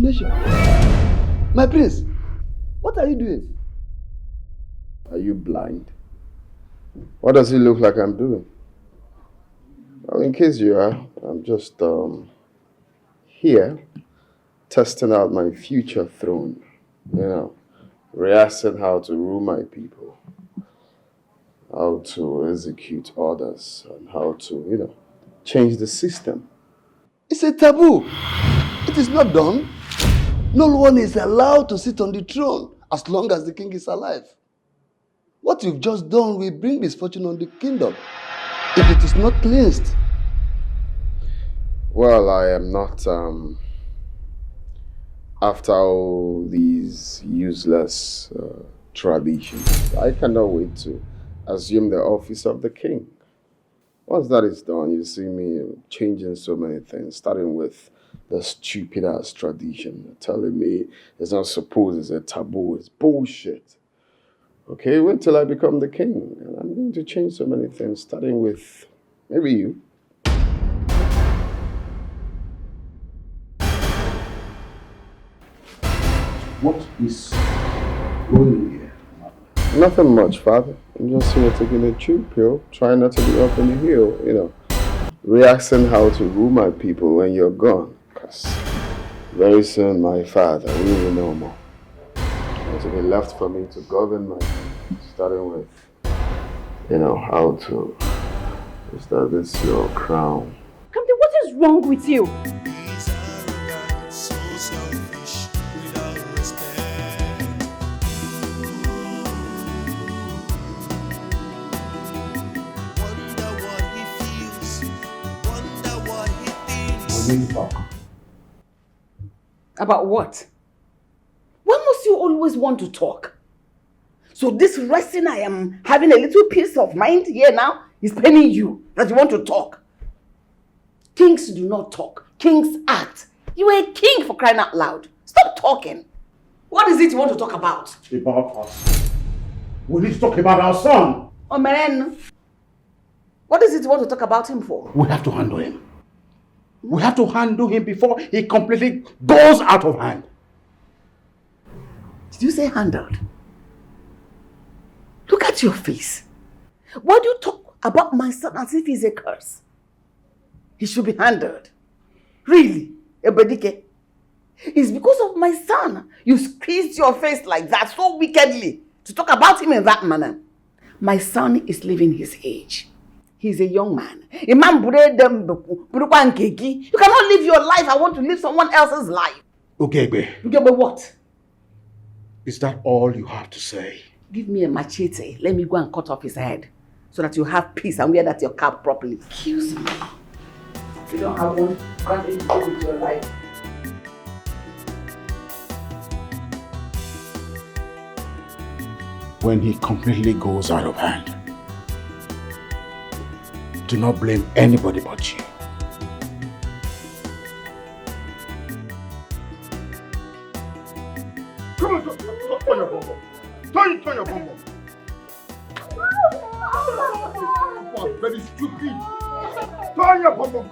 coronation. My prince, what are you doing? Are you blind? What does it look like I'm doing? Well, in case you are, I'm just here testing out my future throne. You know, rehearsing how to rule my people, how to execute orders, and how to, change the system. It's a taboo. It is not done. No one is allowed to sit on the throne as long as the king is alive. What you've just done will bring misfortune on the kingdom if it is not cleansed. Well, I am not, after all these useless traditions, I cannot wait to assume the office of the king. Once that is done, you see me changing so many things, starting with the stupid ass tradition, telling me it's not supposed, it's a taboo, it's bullshit. Okay, wait till I become the king, and I'm going to change so many things, starting with maybe you. What is going here? Nothing much, Father. I'm just here taking a chill pill, trying not to be up in the hill, rehearsing how to rule my people when you're gone. Because very soon, my father will be no more. It will be left for me to govern my people, starting with, how to establish your crown. Kamdi, what is wrong with you? Talk. About what? Why must you always want to talk? So this resting I am having a little peace of mind here now is paining you that you want to talk. Kings do not talk. Kings act. You are a king, for crying out loud. Stop talking. What is it you want to talk about? About us. We need to talk about our son. Omeren, what is it you want to talk about him for? We have to handle him. We have to handle him before he completely goes out of hand. Did you say handled? Look at your face. Why do you talk about my son as if he's a curse? He should be handled. Really, Ebedike? It's because of my son you squeezed your face like that so wickedly to talk about him in that manner. My son is living his age. He's a young man. You cannot live your life. I want to live someone else's life. Okay, But what? Is that all you have to say? Give me a machete. Let me go and cut off his head so that you have peace and wear that your cap properly. Excuse me. If you don't have one, can't do with your life. When he completely goes out of hand, do not blame anybody but you. Come on, turn your bum. Turn your bum. You are very stupid. Turn your bum, come on.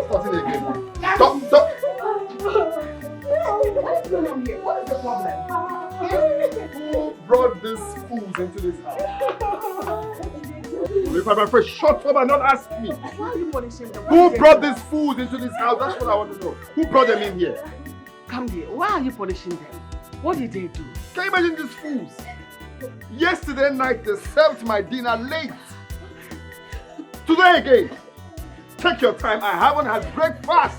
What's it again? Stop. What's going on here? What is the problem? Who brought these fools into this house? If I'm afraid, shut up and not ask me. Why are you punishing them? Who brought these fools into this house? That's what I want to know. Who brought them in here? Come here. Why are you punishing them? What did they do? Can you imagine these fools? Yesterday night they served my dinner late. Today again. Take your time. I haven't had breakfast.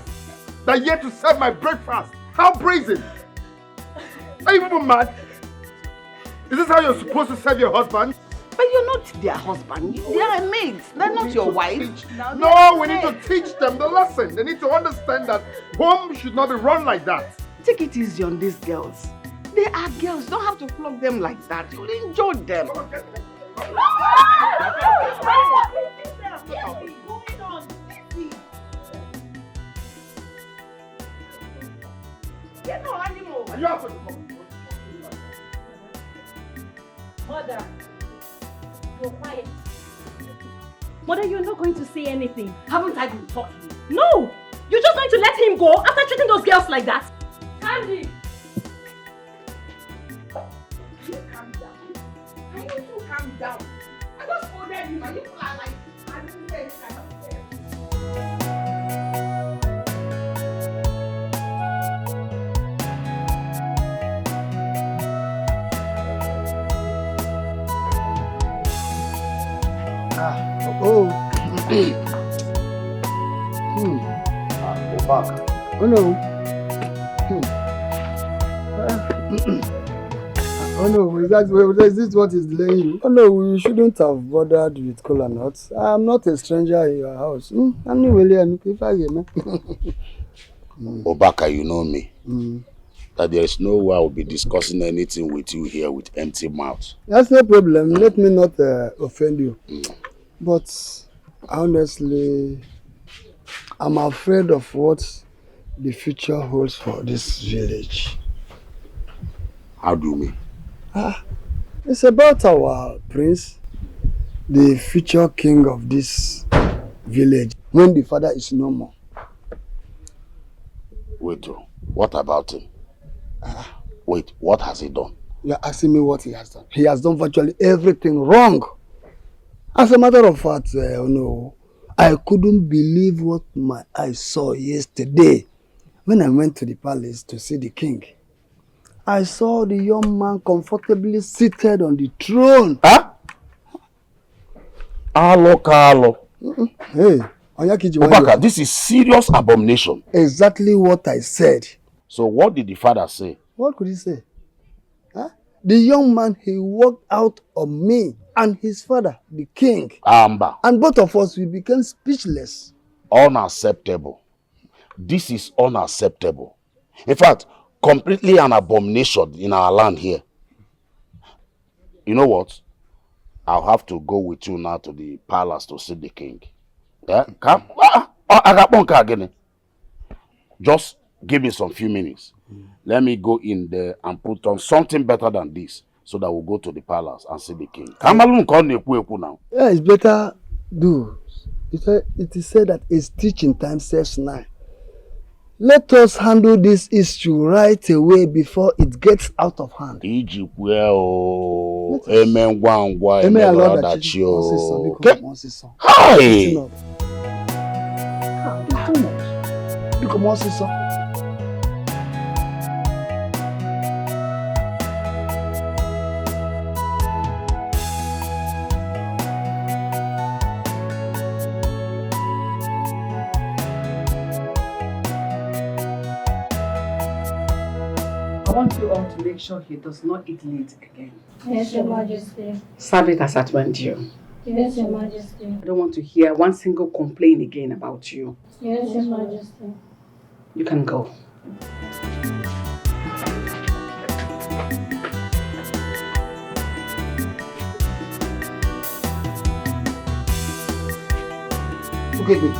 They're yet to serve my breakfast. How brazen! Are you people mad? Is this how you're supposed to serve your husband? But you're not their husband. They are maids. They're not your wife. No, we need to teach them the lesson. They need to understand that home should not be run like that. Take it easy on these girls. They are girls. Don't have to flog them like that. You'll enjoy them. Get no animal. You have to come. Mother, you're quiet. Mother, you're not going to say anything. Haven't I been talking? No! You're just going to let him go after treating those girls like that? Candy! You calm down. Can you two calm down? I just ordered him and you are like, I didn't say it, I don't say it. Oh. Obaka. Oh no. Oh no, is this what is delaying you? Oh no, you shouldn't have bothered with cola nuts. I'm not a stranger in your house. Anyway, if I hear me. Obaka, you know me. That there is no way I will be discussing anything with you here with empty mouth. That's no problem. Let me not offend you. But honestly, I'm afraid of what the future holds for this village. How do you mean? It's about our prince, the future king of this village, when the father is no more. Wait, what about him? Wait, what has he done? You're asking me what he has done. He has done virtually everything wrong. As a matter of fact, I couldn't believe what my eyes saw yesterday when I went to the palace to see the king. I saw the young man comfortably seated on the throne. Huh? Alo. Hey, Onyakiji. Obaka, this is serious abomination. Exactly what I said. So what did the father say? What could he say? The young man, he walked out on me and his father, the king. Amba. And both of us, we became speechless. Unacceptable. This is unacceptable. In fact, completely an abomination in our land here. You know what? I'll have to go with you now to the palace to see the king. Yeah? Come. I got one car again. Just give me some few minutes. Let me go in there and put on something better than this so that we'll go to the palace and see the king. Now. Yeah, it's better do. It is said that a stitch in time saves 9. Let us handle this issue right away before it gets out of hand. I want you all to make sure he does not eat late again. Yes, Your Majesty. Serve it as at when due. Yes, Your Majesty. I don't want to hear one single complaint again about you. Yes, Your Majesty. You can go. Okay, babe.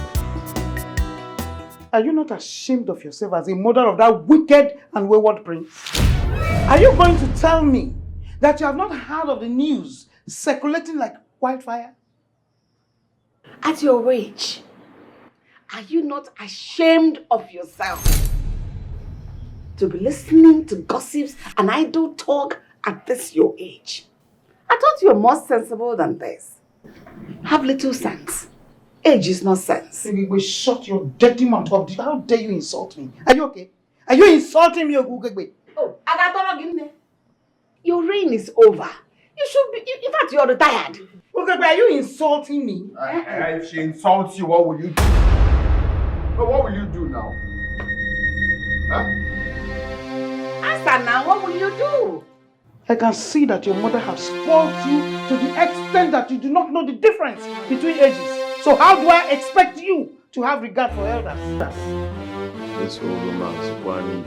Are you not ashamed of yourself as a mother of that wicked and wayward prince? Are you going to tell me that you have not heard of the news circulating like wildfire? At your age, are you not ashamed of yourself to be listening to gossips and idle talk at this your age? I thought you were more sensible than this. Have little sense. Age is not sense. You will shut your dirty mouth up. How dare you insult me? Are you okay? Are you insulting me, Ogugegbe? Oh, your reign is over. You should be, in fact, you're retired. Ogugegbe, are you insulting me? If she insults you, what will you do? No, what will you do now? Huh? Answer now, what will you do? I can see that your mother has spoiled you to the extent that you do not know the difference between ages. So how do I expect you to have regard for elders? This old woman's one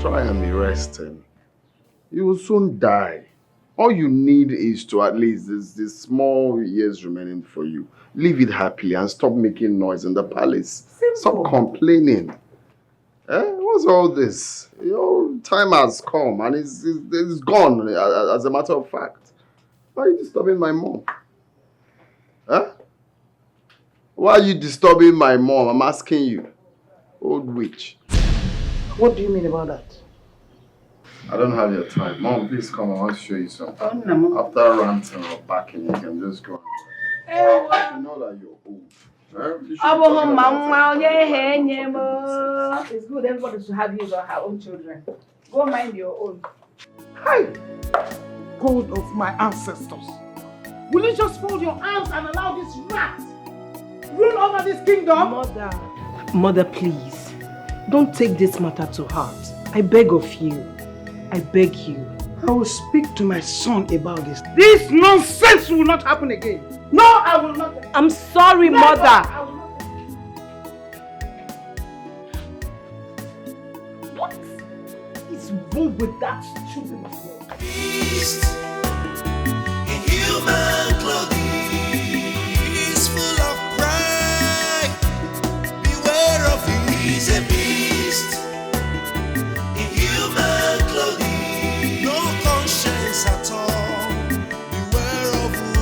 try and be resting. You will soon die. All you need is to at least this small years remaining for you. Live it happily and stop making noise in the palace. Simple. Stop complaining. What's all this? Your time has come and it's gone as a matter of fact. Why are you disturbing my mom? Huh? Why are you disturbing my mom? I'm asking you. Old witch. What do you mean about that? I don't have your time. Mom, please come. I want to show you something. Oh, no. After ranting or backing, you can just go. You know that you're old. You should be talking about it. It's good everybody should have his or her own children. Go mind your own. Hi! God of my ancestors. Will you just fold your arms and allow this rat rule over this kingdom? Mother, please. Don't take this matter to heart. I beg of you. I beg you. I will speak to my son about this. This nonsense will not happen again. No, I will not. I'm sorry, Never. Mother. I will not. What is wrong with that stupid boy? Beast in human clothing. He's full of pride. Beware of him. He's a beast in human clothing. No conscience at all. Beware of who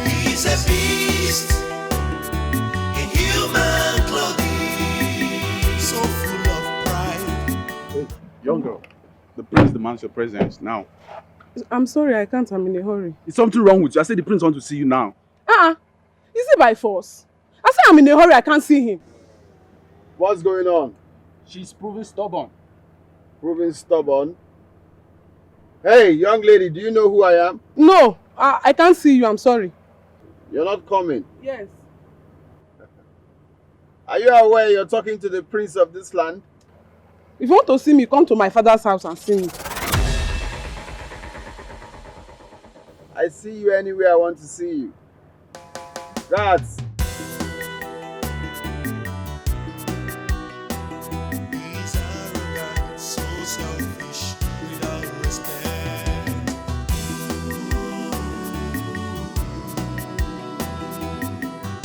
he is. He's a beast in human clothing. So full of pride. Hey, young girl, the prince demands your presence now. I'm sorry, I can't. I'm in a hurry. Is something wrong with you? I said the prince wants to see you now. Is it by force? I said I'm in a hurry, I can't see him. What's going on? She's proving stubborn. Proving stubborn? Hey, young lady, do you know who I am? No, I can't see you, I'm sorry. You're not coming. Yes. Are you aware you're talking to the prince of this land? If you want to see me, come to my father's house and see me. I see you anywhere I want to see you. Guards. He's arrogant, so selfish, without respect.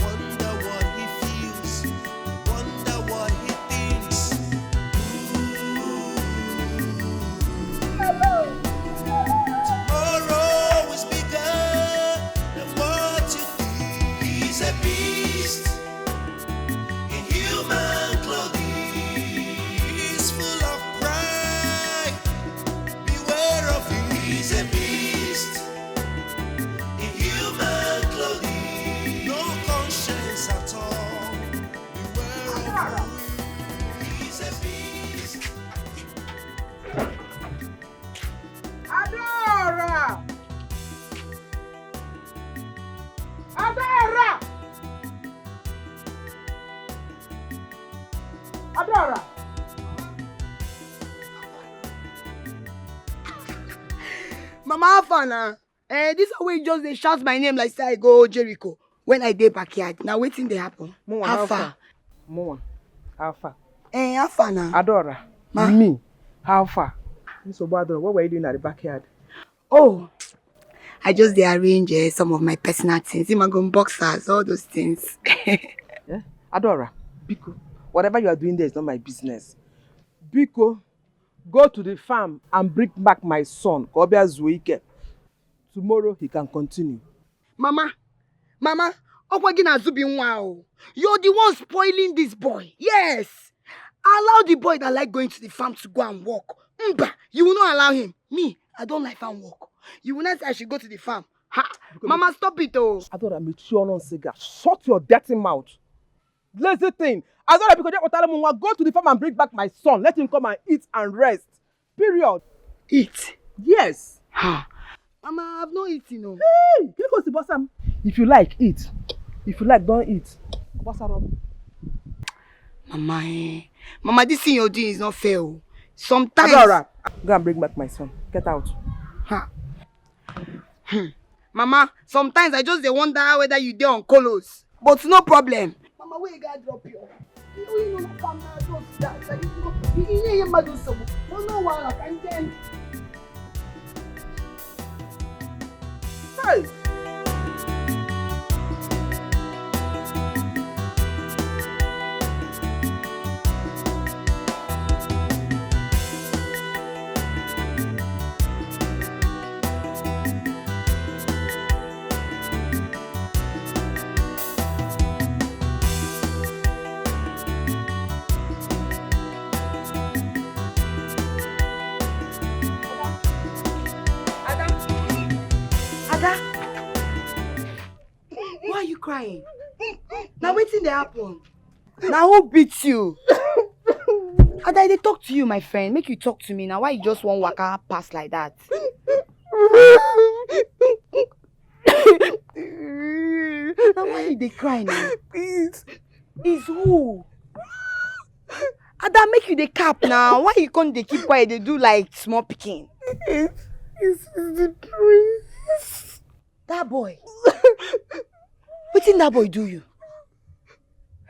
Wonder what he feels, wonder what he thinks. Tomorrow is bigger than what you think. He's a beast in human clothing. He's full of pride. Beware of him. He's a beast in human clothing. No conscience at all. Beware of him. He's a beast. Adora! Adora! Adora! Mama Afana, this way just they shout my name like say I go Jericho when I dey backyard. Now waiting they happen. How far? Moa, how far? Afana. Adora, Ma? me, how far? So, Adora, what were you doing at the backyard? Oh, I just dey arrange some of my personal things. Imagon boxers, all those things. Yeah? Adora, Biko, whatever you are doing there is not my business. Biko, go to the farm and bring back my son, Kobia Zuike. Tomorrow he can continue. Mama, Okwagina Zubi wow. You're the one spoiling this boy. Yes. Allow the boy that like going to the farm to go and walk. Mba, you will not allow him. Me, I don't like farm walk. You will not say I should go to the farm. Ha! Mama, stop it, oh. Adora, mature on cigar. Shut your dirty mouth. Lazy thing. Adora, because go to the farm and bring back my son. Let him come and eat and rest. Period. Eat? Yes. Ha! Mama, I've not eaten, no. Hey, can you go to Bossam? If you like, eat. If you like, don't eat. Bossam. Mama, this thing you're doing is not fair. Oh. Sometimes. Adora, go and bring back my son. Get out. Ha. Mama, sometimes I just dey wonder whether you dey on colos. But no problem. Mama, where you gotta drop you? You know my family just that. You hear my do so. No one can tell. Hey. crying? Now waiting they happen. Now who beats you? Ada, they talk to you, my friend. Make you talk to me now. Why you just want waka pass like that? Now why you they cry now? Is who? Ada, make you the cap now. Why you can't they keep quiet? They do like small picking. It's the prince. That boy. What did that boy do you?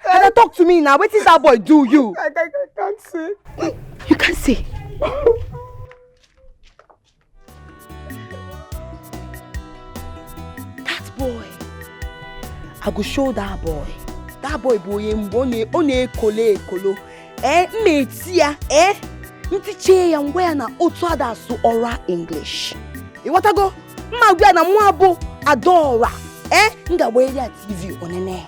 Ada, talk to me now. What did that boy do you? I can't say. You can't say. That boy. I go show that boy. That boy mbone one kolo. Metia ntiche ya ngwa na otu ada su ora English. You want to go? Ma gwa na muabo adora. Nga we ya TV onene.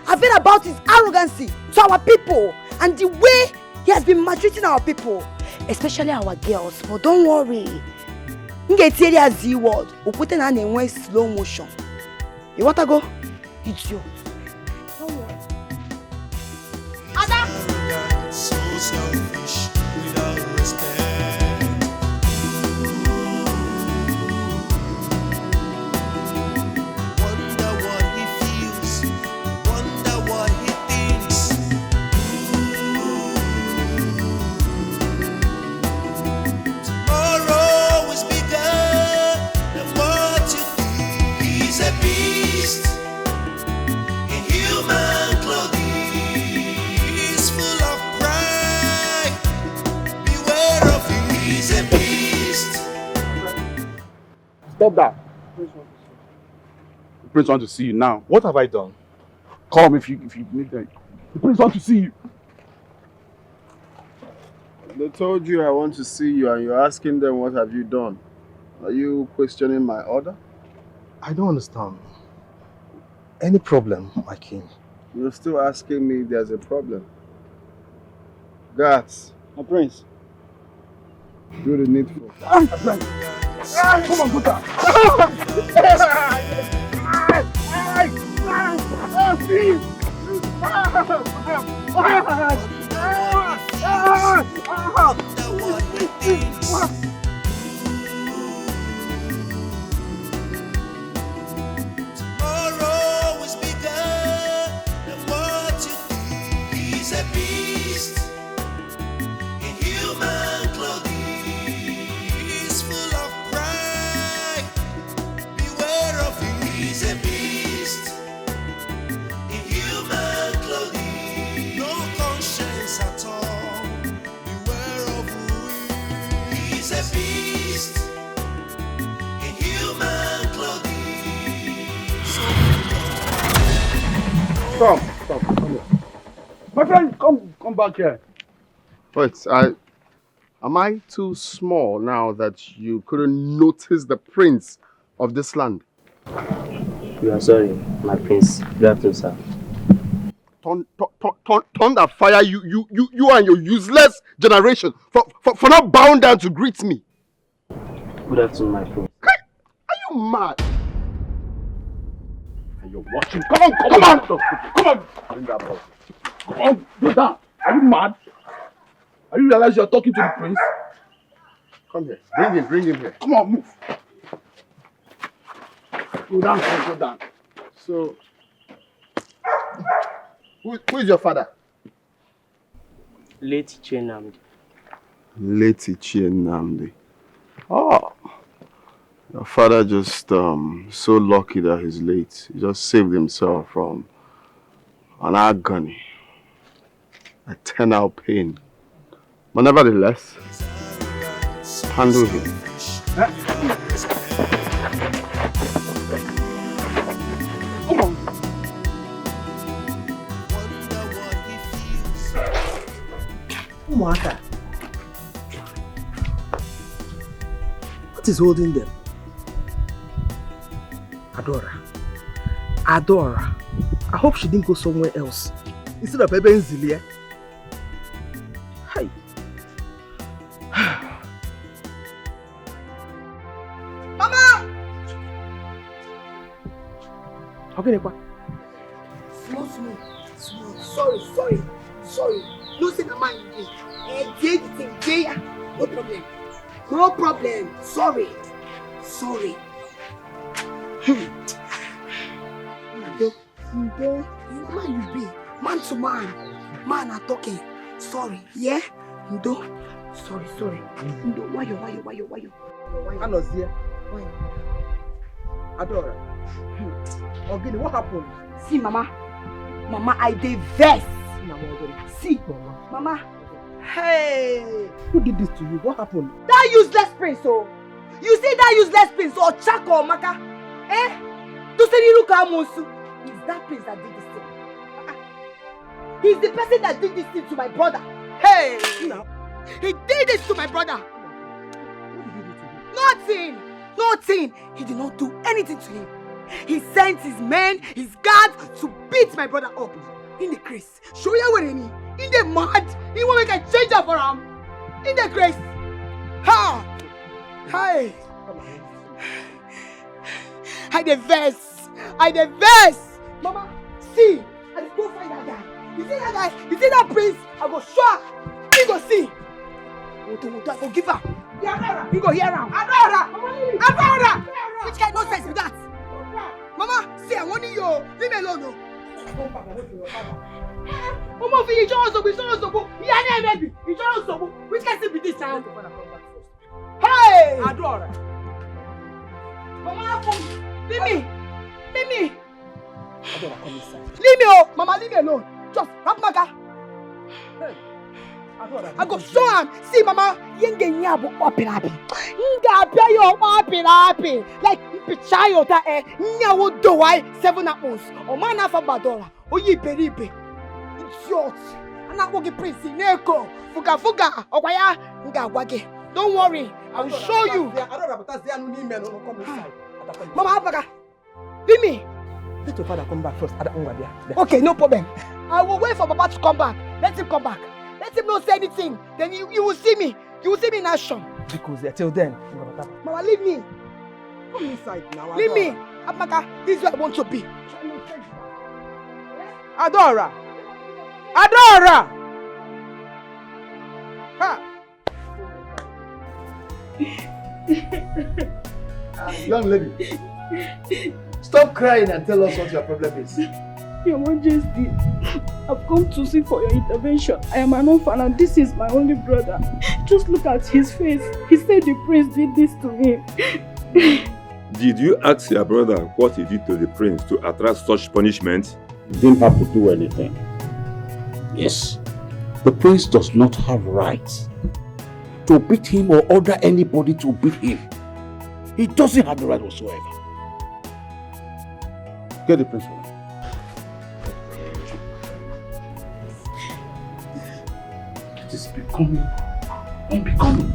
I've heard about his arrogancy to our people and the way he has been maltreating our people, especially our girls. But don't worry. Nga tiere Z word. Upute na na slow motion. You want to go? Idiot. Don't worry. Ada! So selfish without respect. Wonder what he feels, wonder what he thinks. Tomorrow is bigger than what you think. He's a beast in human clothing. He's full of pride. Beware of him. He's a beast. Stop that. The prince wants to see you now. What have I done? Come if you need that. The prince wants to see you. They told you I want to see you and you're asking them what have you done. Are you questioning my order? I don't understand. Any problem, my king? You're still asking me if there's a problem. Guards, My prince. do the needful. Come on, put that. Wonder what he thinks. Tomorrow is bigger than what you think. He's a beast in human clothing. He's full of pride. Beware of him. He's a beast in human clothing. No conscience at all. Beware of who he is. He's a beast in human clothing. Come here. My friend, come back here. Wait, am I too small now that you couldn't notice the prince of this land? We are sorry, my prince. Good afternoon, sir. Thunder fire you and your useless generation for not bowing down to greet me. Good afternoon, my prince. Are you mad? And you're watching. Come on. Bring that ball. Come on, do that. Are you mad? Are you realize you're talking to the prince? Come here. Bring him here. Come on, move. Go down. So, who is your father? Late Chenamdi. Late Namdi. Oh, your father just so lucky that he's late. He just saved himself from an agony, a eternal pain. But nevertheless, handle him. Come on. Umwaka. What is holding them? Adora. I hope she didn't go somewhere else. Instead of Ebe Nzilie. Hi. Mama! Okay, Small. Sorry. No say the man you dey. No problem. Sorry. Ndo, man you be. Man to man. Man are talking. Sorry, yeah? Ndo. Sorry. Ndo, why you? Anozia. Why? Adora. Okay, what happened? See, Mama, I dey vex. See, Mama. Hey! Who did this to you? What happened? That useless prince, oh! You see that useless prince, or Chaka or Maka? Eh? To say you look at Monsu. It's that prince that did this thing. He's the person that did this thing to my brother. Hey! No. He did this to my brother. What did he do to you? Nothing. He did not do anything to him. He sent his men, his guards to beat my brother up. In the grace. Show you what I mean. In the mud. He won't make a change up for him. In the grace. Ha! Hi. I the verse. Mama, see. I just go find that guy. You see that guy? You see that prince? I go show. He go see. I go give her. He go hear her. Adora. Which kind of nonsense is that? Mama, see, I want you. Leave me alone. No. Mama, you just baby. You just which can be this now? Hey! Adora. Mama, leave me. Adora, come inside. Leave me, oh. Mama, leave me alone. Just wrap my car. Hey. Adora. I go show him. See, Mama, yenge nyabo opirapi. Nga peyo opirapi. Like pichayo ta nyawo dowai 7 apples. O mana fa badora. Oyi beribe. Idiot. Ana go get prince neko. Fuga. Okwaya nga wage. Don't worry. I will show you. Mama, Abaka. Leave me. Let your father come back first. Okay, no problem. I will wait for Papa to come back. Let him come back. Let him not say anything. Then you will see me. You will see me in action. Because till then, Mama, leave me. come inside now. Leave me. Abaka, this is where I want to be. Adora. Ha. Young lady, stop crying and tell us what your problem is. Your Majesty, I've come to seek for your intervention. I am an orphan and this is my only brother. Just look at his face. He said the prince did this to him. Did you ask your brother what he did to the prince to attract such punishment? He didn't have to do anything. Yes, the prince does not have rights to beat him or order anybody to beat him. He doesn't have the right whatsoever. Get the prince. It is becoming unbecoming.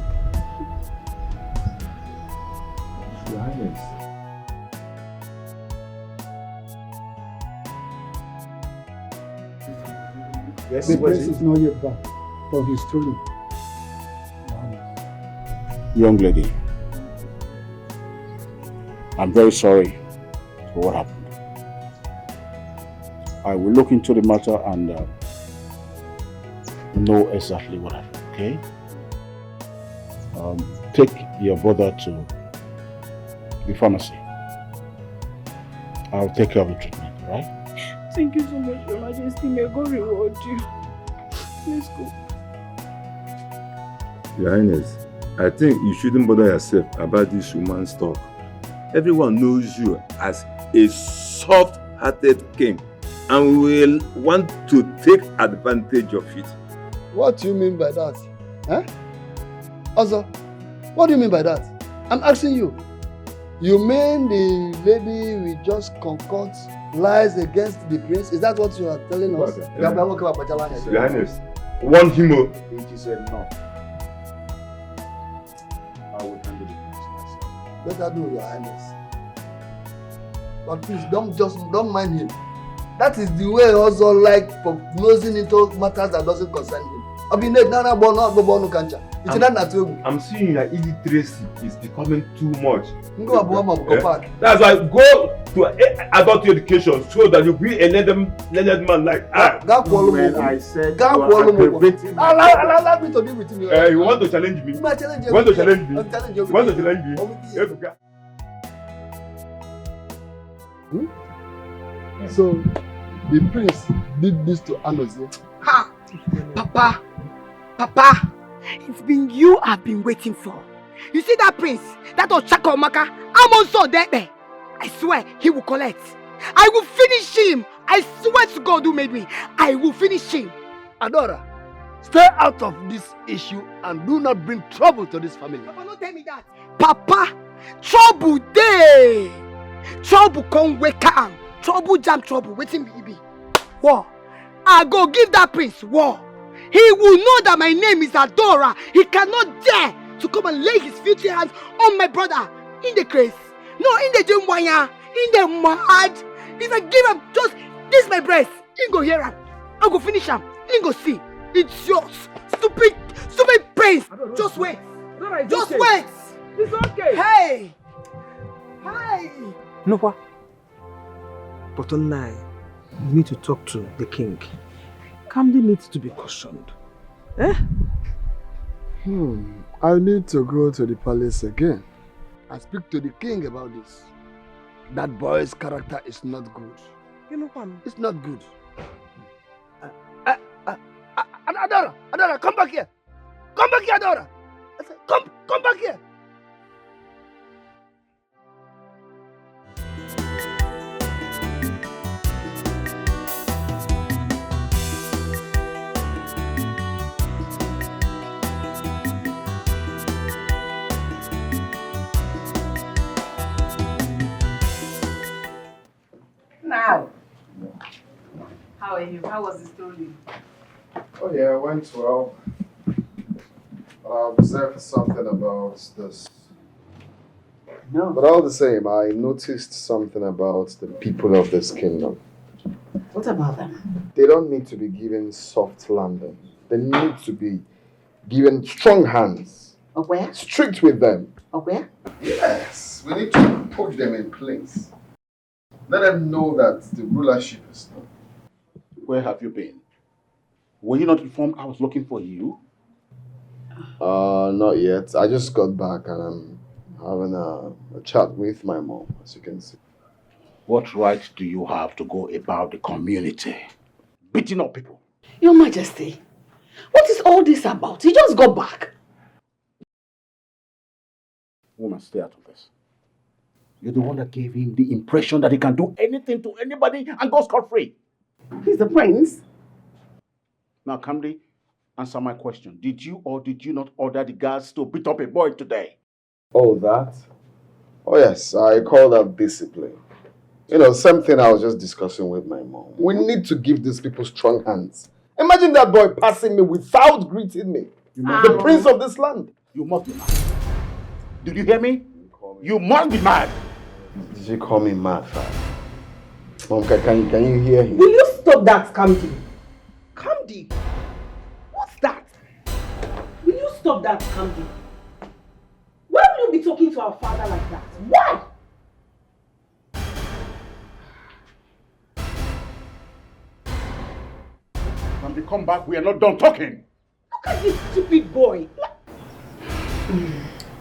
Your Highness. Yes, the prince is not yet back from his training. Young lady, I'm very sorry for what happened. I will look into the matter and know exactly what happened, okay? Take your brother to the pharmacy. I'll take care of the treatment, all right? Thank you so much, Your Majesty. May God reward you. Let's go. Your Highness, I think you shouldn't bother yourself about this woman's talk. Everyone knows you as a soft-hearted king and will want to take advantage of it. What do you mean by that? Huh? Also, what do you mean by that? I'm asking you. You mean the lady will just concoct lies against the prince? Is that what you are telling us? Your Highness, warn him. It is enough. I will handle the prince myself. Better do, Your Highness. But please, don't mind him. That is the way also like for nosing into matters that doesn't concern him. I've been Nana Bono Kancha. It's not too. I'm seeing your illiteracy is becoming too much. Go back. That's why go to adult education so that you be a learned man like I said allow me to deal with him. You want to challenge me? You want to challenge me? You want to challenge me? So the prince did this to Anozie. Ha! Papa, it's been you I've been waiting for. You see that prince, that Ochakomaka, I'm also there. I swear he will collect. I will finish him. I swear to God who made me. I will finish him. Adora, stay out of this issue and do not bring trouble to this family. Papa, don't tell me that. Papa, trouble day. Trouble come wake up. Trouble jam trouble. Waiting me. War. I go give that prince war. He will know that my name is Adora. He cannot dare to come and lay his filthy hands on my brother. In the case. No, in the Jumwaya. In the mad. If I give him just this my breast, he go hear him. I go finish him. He go see. It's yours. Stupid prince. Just wait. Just wait. It's okay. Hey. No what? But online, you need to talk to the king. Kamdi needs to be cautioned. I need to go to the palace again and speak to the king about this. That boy's character is not good. You know what? It's not good. Adora, come back here. Come back here, Adora. Come back here. Now, how are you? How was the story? Oh yeah, it went well. I observed something about this. No. But all the same, I noticed something about the people of this kingdom. What about them? They don't need to be given soft landing. They need to be given strong hands. Where? Strict with them. Where? Yes, we need to put them in place. Let them know that the rulership is done. Where have you been? Were you not informed I was looking for you? Not yet. I just got back and I'm having a chat with my mom, as you can see. What right do you have to go about the community, beating up people? Your Majesty, what is all this about? He just got back. Woman, stay out of this. You're the one that gave him the impression that he can do anything to anybody and go scot-free. He's the prince. Now, Kamdi, answer my question. Did you or did you not order the guards to beat up a boy today? Oh, that? Oh, yes. I call that discipline. You know, something I was just discussing with my mom. We need to give these people strong hands. Imagine that boy passing me without greeting me. The prince of this land. You must be mad. Did you hear me? You must be mad. Did you call me mad, Father? Mom, can you hear him? Will you stop that, Kamdi? Kamdi? What's that? Will you stop that, Kamdi? Why will you be talking to our father like that? Why? Kamdi, come back. We are not done talking. Look at this stupid boy.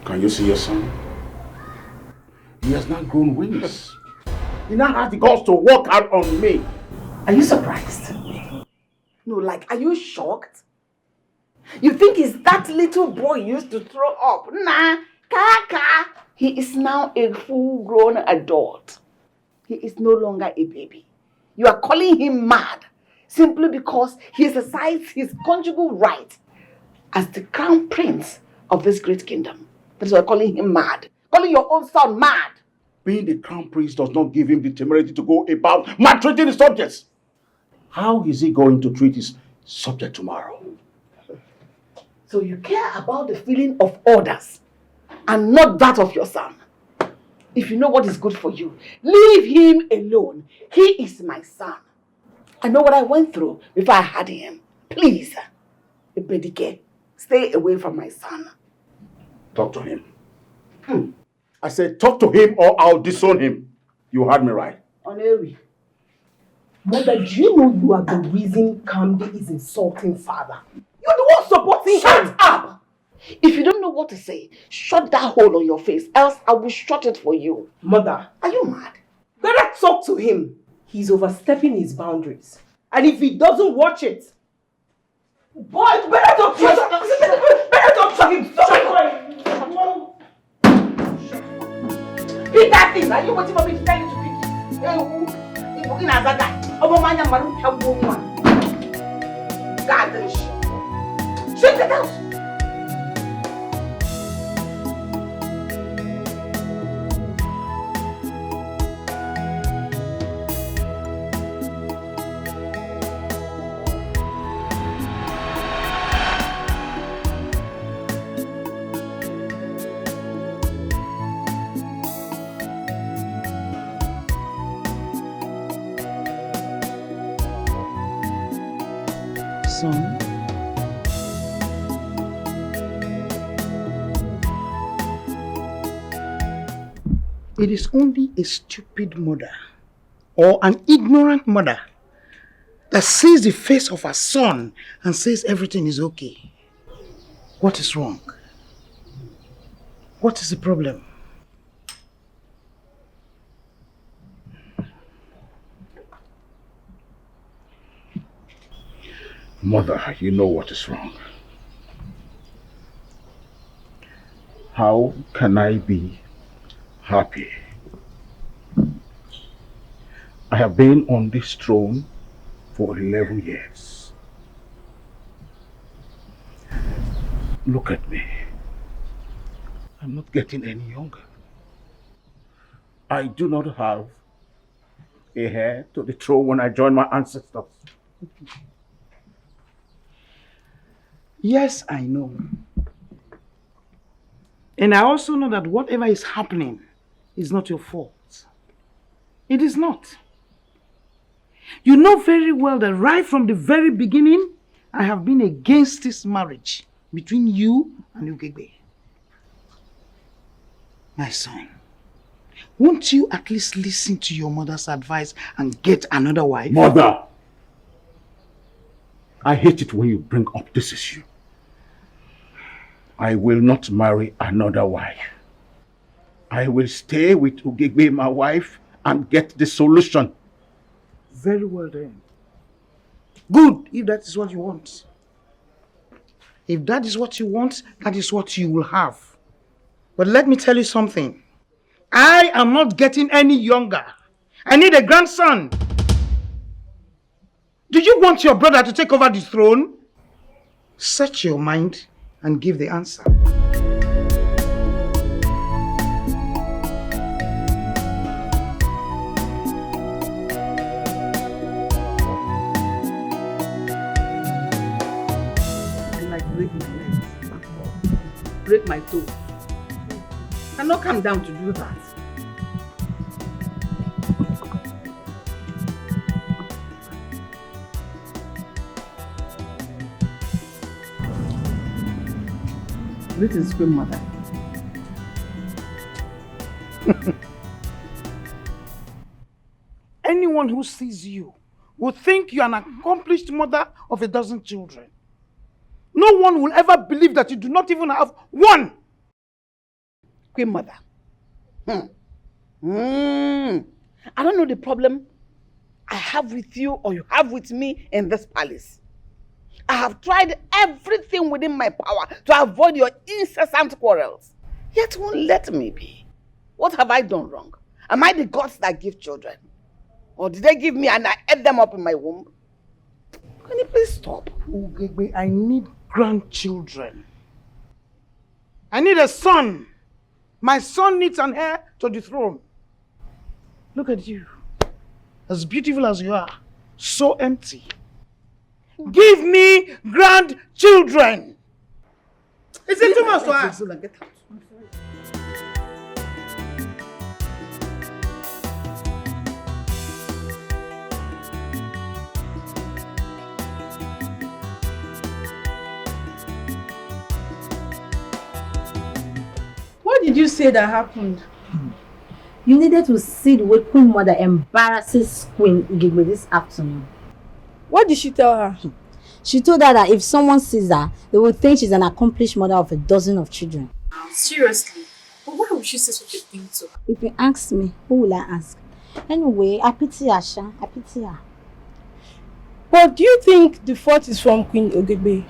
Can you see your son? He has not grown wings. He now has the guts to walk out on me. Are you surprised? No, like, are you shocked? You think it's that little boy you used to throw up? Nah, kaka. He is now a full-grown adult. He is no longer a baby. You are calling him mad simply because he exercises his conjugal right as the crown prince of this great kingdom. That's why you're calling him mad. Calling your own son mad. Being the crown prince does not give him the temerity to go about maltreating his subjects. How is he going to treat his subject tomorrow? So you care about the feeling of others and not that of your son. If you know what is good for you, leave him alone. He is my son. I know what I went through before I had him. Please, Ebedike, stay away from my son. Talk to him. I said talk to him or I'll disown him. You heard me right. Oneri. Mother, do you know you are the reason Kambi is insulting father? You're the one supporting him. Shut up! If you don't know what to say, shut that hole on your face, else I will shut it for you. Mother, are you mad? Better talk to him. He's overstepping his boundaries. And if he doesn't watch it, boy, better talk to him. Better talk to him. Pick that thing. Are you waiting for me to tell you to pick it? Hey, who? In Azaga. Obamanya Maru Kabuma. God, shut the house. Son, it is only a stupid mother or an ignorant mother that sees the face of her son and says everything is okay. What is wrong? What is the problem? Mother, you know what is wrong. How can I be happy? I have been on this throne for 11 years. Look at me. I'm not getting any younger. I do not have a heir to the throne when I join my ancestors. Yes, I know. And I also know that whatever is happening is not your fault. It is not. You know very well that right from the very beginning, I have been against this marriage between you and Ugegbe. My son, won't you at least listen to your mother's advice and get another wife? Mother! I hate it when you bring up this issue. I will not marry another wife. I will stay with Ugegbe, my wife, and get the solution. Very well then. Good, if that is what you want. If that is what you want, that is what you will have. But let me tell you something. I am not getting any younger. I need a grandson. Do you want your brother to take over the throne? Search your mind and give the answer. Break my legs, break my toe. I cannot come down to do that. This is good, mother. Anyone who sees you will think you are an accomplished mother of a dozen children. No one will ever believe that you do not even have one. Queen mother. I don't know the problem I have with you or you have with me in this palace. I have tried everything within my power to avoid your incessant quarrels. Yet won't let me be. What have I done wrong? Am I the gods that give children? Or did they give me and I ate them up in my womb? Can you please stop? Ugegbe, I need grandchildren. I need a son. My son needs an heir to the throne. Look at you. As beautiful as you are, so empty. Give me grandchildren. Is it too much to ask? Get out. did you say that happened? You needed to see the way Queen Mother embarrasses Queen Igigwe this afternoon. What did she tell her? She told her that if someone sees her, they will think she's an accomplished mother of a dozen of children. Seriously? But why would she say such a thing to her? If you ask me, who will I ask? Anyway, I pity her, Sha. I pity her. But do you think the fault is from Queen Igigwe?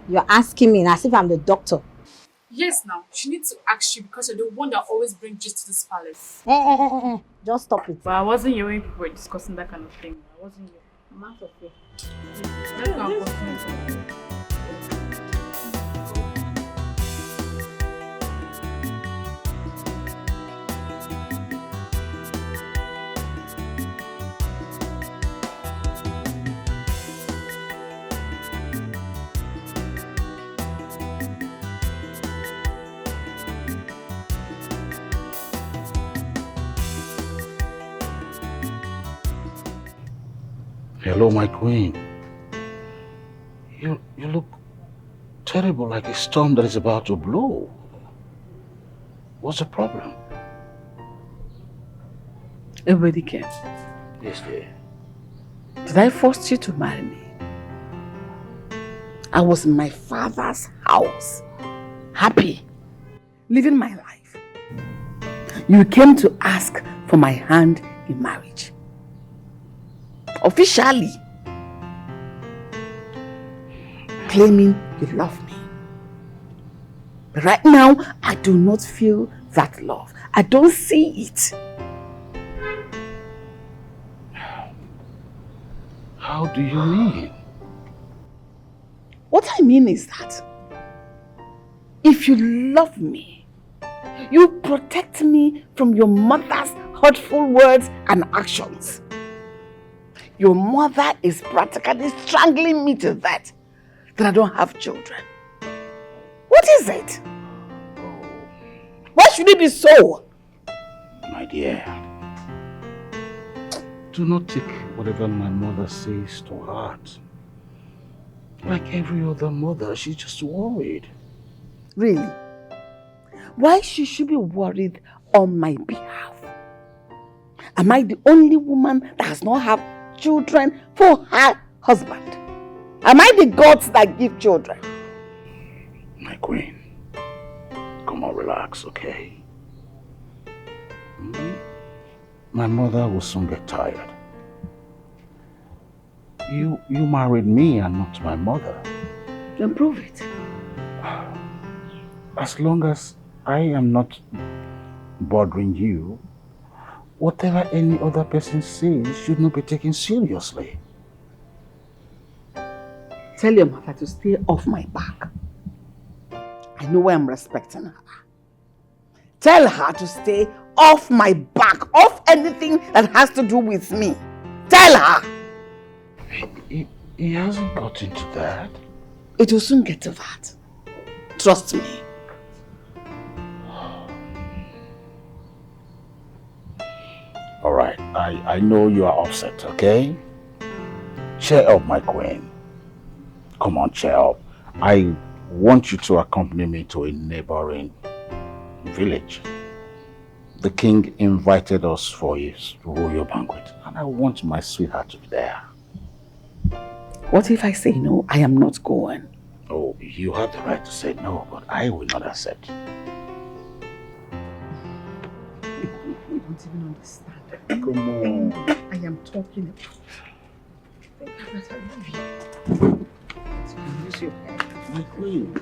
You're asking me as if I'm the doctor. Yes, now. She needs to ask you because you're the one that always brings gist to this palace. Just stop it. But I wasn't here when people were discussing that kind of thing. I wasn't here. I'm out of here. Let's go and continue. Hello, my queen. You look terrible, like a storm that is about to blow. What's the problem? Everybody came. Yes, dear. Did I force you to marry me? I was in my father's house, happy, living my life. You came to ask for my hand in marriage. Officially, claiming you love me. But right now, I do not feel that love. I don't see it. How do you mean? What I mean is that if you love me, you protect me from your mother's hurtful words and actions. Your mother is practically strangling me to that I don't have children. What is it? Why should it be so? My dear, do not take whatever my mother says to heart. Like every other mother, she's just worried. Really? Why should she be worried on my behalf? Am I the only woman that has not had children for her husband? Am I the gods that give children? My queen, come on, relax, okay? My mother will soon get tired. You married me and not my mother. Then prove it. As long as I am not bothering you, whatever any other person says should not be taken seriously. Tell your mother to stay off my back. I know why I'm respecting her. Tell her to stay off my back, off anything that has to do with me. Tell her. He hasn't got into that. It will soon get to that. Trust me. All right, I know you are upset, okay? Cheer up, my queen. Come on, cheer up. I want you to accompany me to a neighboring village. The king invited us for his royal banquet, and I want my sweetheart to be there. What if I say no? I am not going. Oh, you have the right to say no, but I will not accept. You don't even understand. Come on. I am talking about. I love you. Use your head. My queen.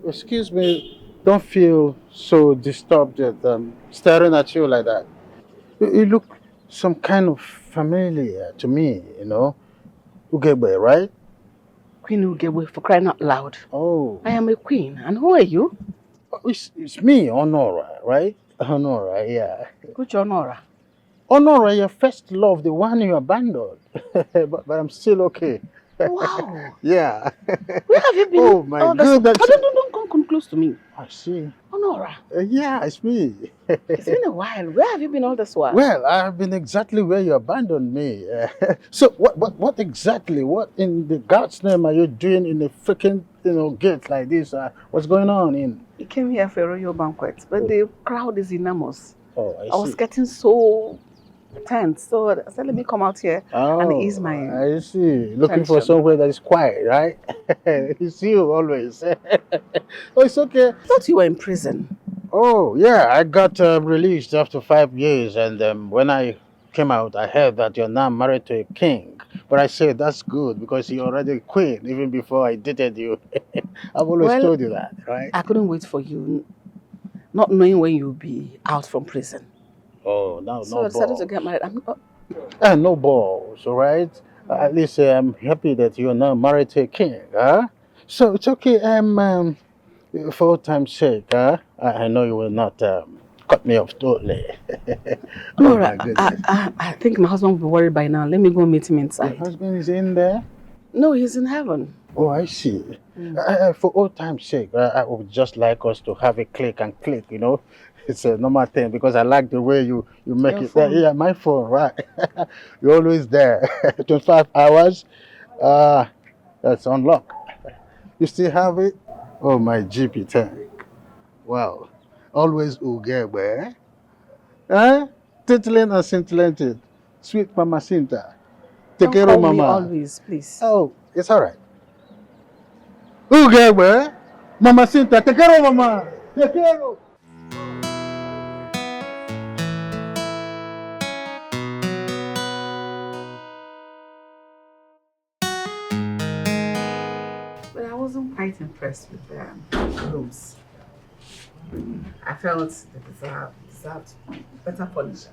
Excuse me, don't feel so disturbed at staring at you like that. You look some kind of familiar to me, Ugebe, right? Queen Ugebe, for crying out loud. Oh. I am a queen. And who are you? It's me, Honora, right? Honora, yeah. Which Honora? Honora, your first love, the one you abandoned. but I'm still okay. Wow. Yeah. Where have you been? Oh my goodness. Don't come close to me. I see. Honora. Yeah, it's me. It's been a while. Where have you been all this while? Well, I've been exactly where you abandoned me. So what exactly, what in the God's name are you doing in a freaking, gate like this? What's going on in? We came here for a royal banquet, but the crowd is enormous. Oh, I was getting so tense, so I said, let me come out here and ease my I see. Looking for tension. somewhere that is quiet, right? It's you always. Oh, it's okay. I thought you were in prison. Oh, yeah, I got released after 5 years, and when I came out, I heard that you're now married to a king. But I said, that's good, because you're already a queen, even before I dated you. I've always told you that, right? I couldn't wait for you, not knowing when you'll be out from prison. Oh, no, So I decided to get married. No balls, all right? At least I'm happy that you're now married to a king, huh? So it's okay, for old time's sake, huh? I know you will not cut me off totally. No, I think my husband will be worried by now. Let me go meet him inside. Your husband is in there? No, he's in heaven. Oh, I see. For old time's sake, I would just like us to have a click and click, It's a normal thing because I like the way you make Your it. phone. Yeah, my phone, right? You're always there. 25 hours. That's unlocked. You still have it? Oh, my GP tank. Wow. Always Ugebe. Huh? Titillating and scintillating. Sweet Mama Cinta. Take care of Mama. Always, please. Oh, it's all right. Ugebe. Mama Cinta, take care of Mama. Take care of. But I wasn't quite impressed with the rooms. I felt they deserved better furniture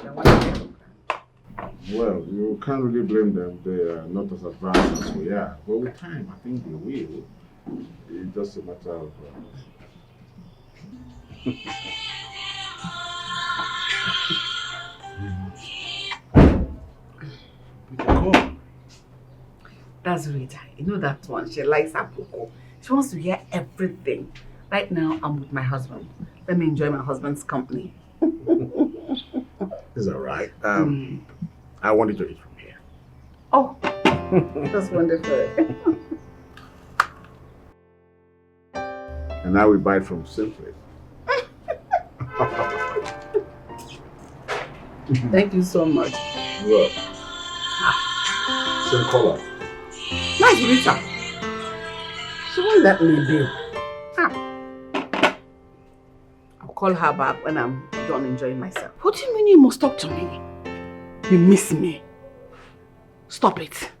than what I did. Well, you can't really blame them. They are not as advanced as we are. But with time, I think they will. It's just a matter of... That's Rita. You know that one. She likes her cocoa. She wants to hear everything. Right now, I'm with my husband. Let me enjoy my husband's company. It's all right. I wanted to eat from here. Oh, that's wonderful. And now we buy it from Simply. Thank you so much. Look. Same color. Nice, Rita. She won't let me be. I'll call her back when I'm done enjoying myself. What do you mean you must talk to me? You miss me. Stop it.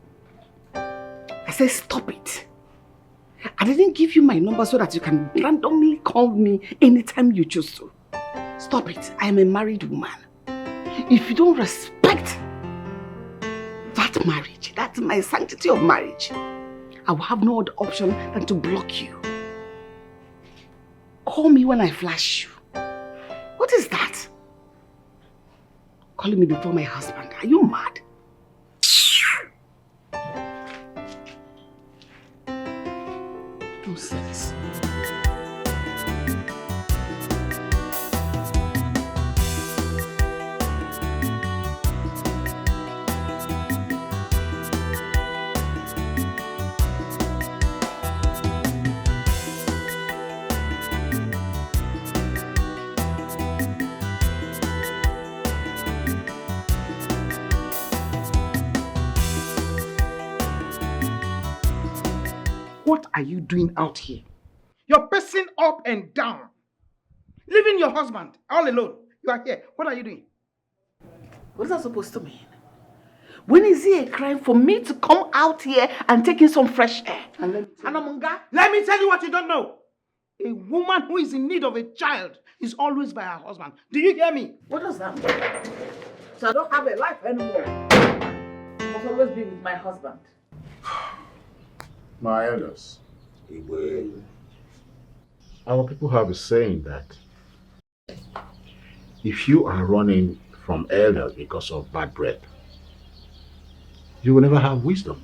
I said stop it. I didn't give you my number so that you can randomly call me anytime you choose to. Stop it. I am a married woman. If you don't respect that marriage, that's my sanctity of marriage, I will have no other option than to block you. Call me when I flash you. What is that? Calling me before my husband. Are you mad? Nonsense. What are you doing out here? You're pacing up and down, leaving your husband all alone. You are here. What are you doing? What is that supposed to mean? When is it a crime for me to come out here and take in some fresh air? Anamunga, let me tell you what you don't know. A woman who is in need of a child is always by her husband. Do you hear me? What does that mean? So I don't have a life anymore. I must always be with my husband. My elders, our people have a saying that if you are running from elders because of bad breath, you will never have wisdom.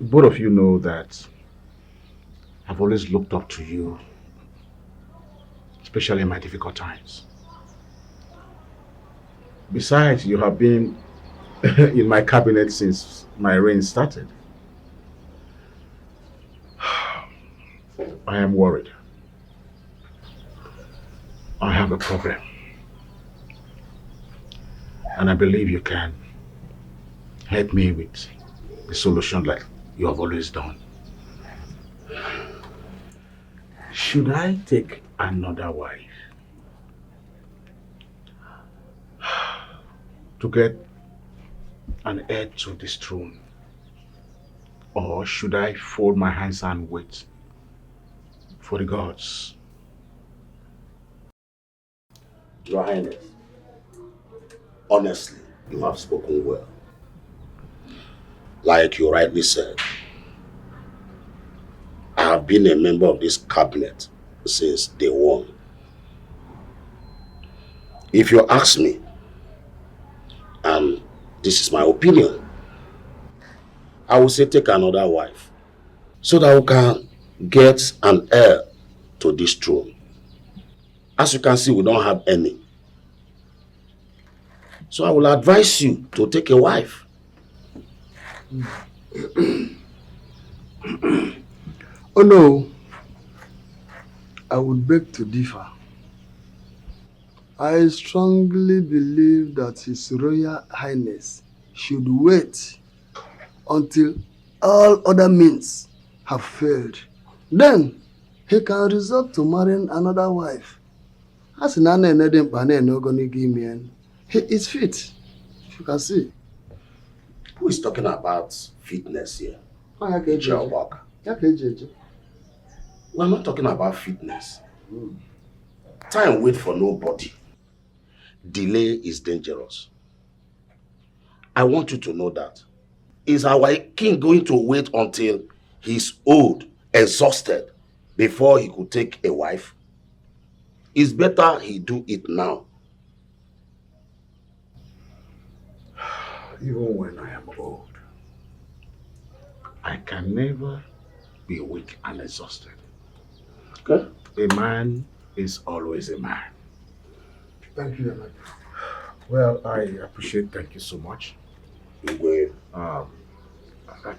Both of you know that I've always looked up to you, especially in my difficult times. Besides, you have been in my cabinet since my reign started. I am worried. I have a problem. And I believe you can help me with the solution like you have always done. Should I take another wife to get an heir to this throne? Or should I fold my hands and wait for the gods? Your Highness, honestly, you have spoken well. Like you rightly said, I have been a member of this cabinet since day one. If you ask me, and this is my opinion, I would say take another wife so that we can get an heir to this throne. As you can see, we don't have any. So I will advise you to take a wife. Oh no, I would beg to differ. I strongly believe that His Royal Highness should wait until all other means have failed. Then he can resort to marrying another wife. As in he is fit, you can see. Who is talking about fitness here? We're not talking about fitness. Time waits for nobody. Delay is dangerous. I want you to know that. Is our king going to wait until he's old, exhausted, before he could take a wife? It's better he do it now. Even when I am old, I can never be weak and exhausted. Okay. A man is always a man. Thank you, Emma. Well, I appreciate, thank you so much. You will.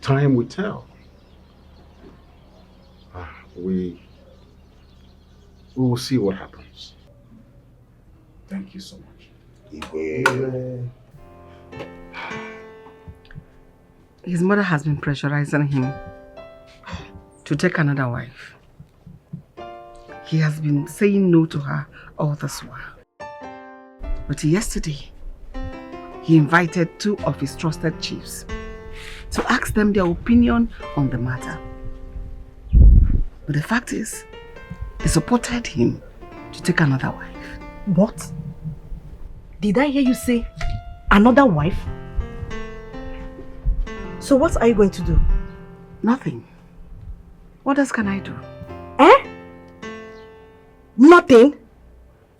Time will tell. We will see what happens. Thank you so much. His mother has been pressurizing him to take another wife. He has been saying no to her all this while. But yesterday, he invited 2 of his trusted chiefs to ask them their opinion on the matter. But the fact is, they supported him to take another wife. What? Did I hear you say another wife? So what are you going to do? Nothing. What else can I do? Eh? Nothing?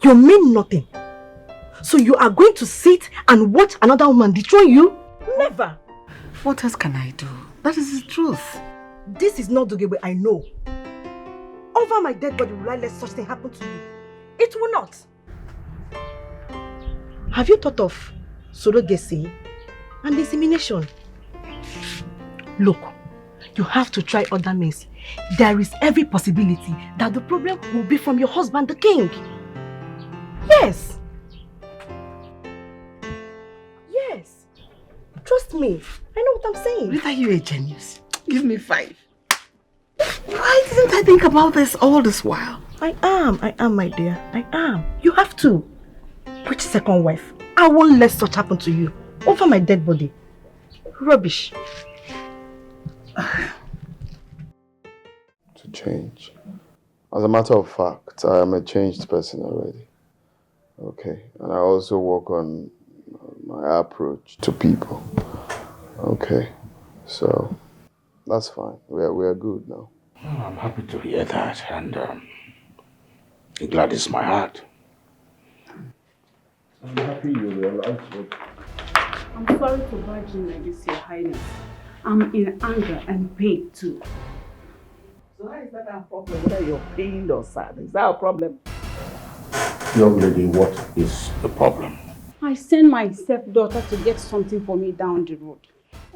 You mean nothing? So you are going to sit and watch another woman dethrone you? Never. What else can I do? That is the truth. This is not Dogebe, I know. Over my dead body will I let such thing happen to you? It will not. Have you thought of surrogacy and insemination? Look, you have to try other means. There is every possibility that the problem will be from your husband, the king. Yes. Yes. Trust me. I know what I'm saying. Rita, you a genius. Give me 5. Why didn't I think about this all this while? I am, my dear. I am. You have to. Which second wife? I won't let such happen to you. Over my dead body. Rubbish. To change. As a matter of fact, I am a changed person already. Okay, and I also work on my approach to people. Okay, so that's fine. We are good now. Well, I'm happy to hear that, and it gladdens my heart. I'm happy you realize it. I'm sorry to barge in like this, Your Highness. I'm in anger and pain too. So how is that our problem? Whether you're pained or sad, is that a problem? Young lady, what is the problem? I sent my stepdaughter to get something for me down the road.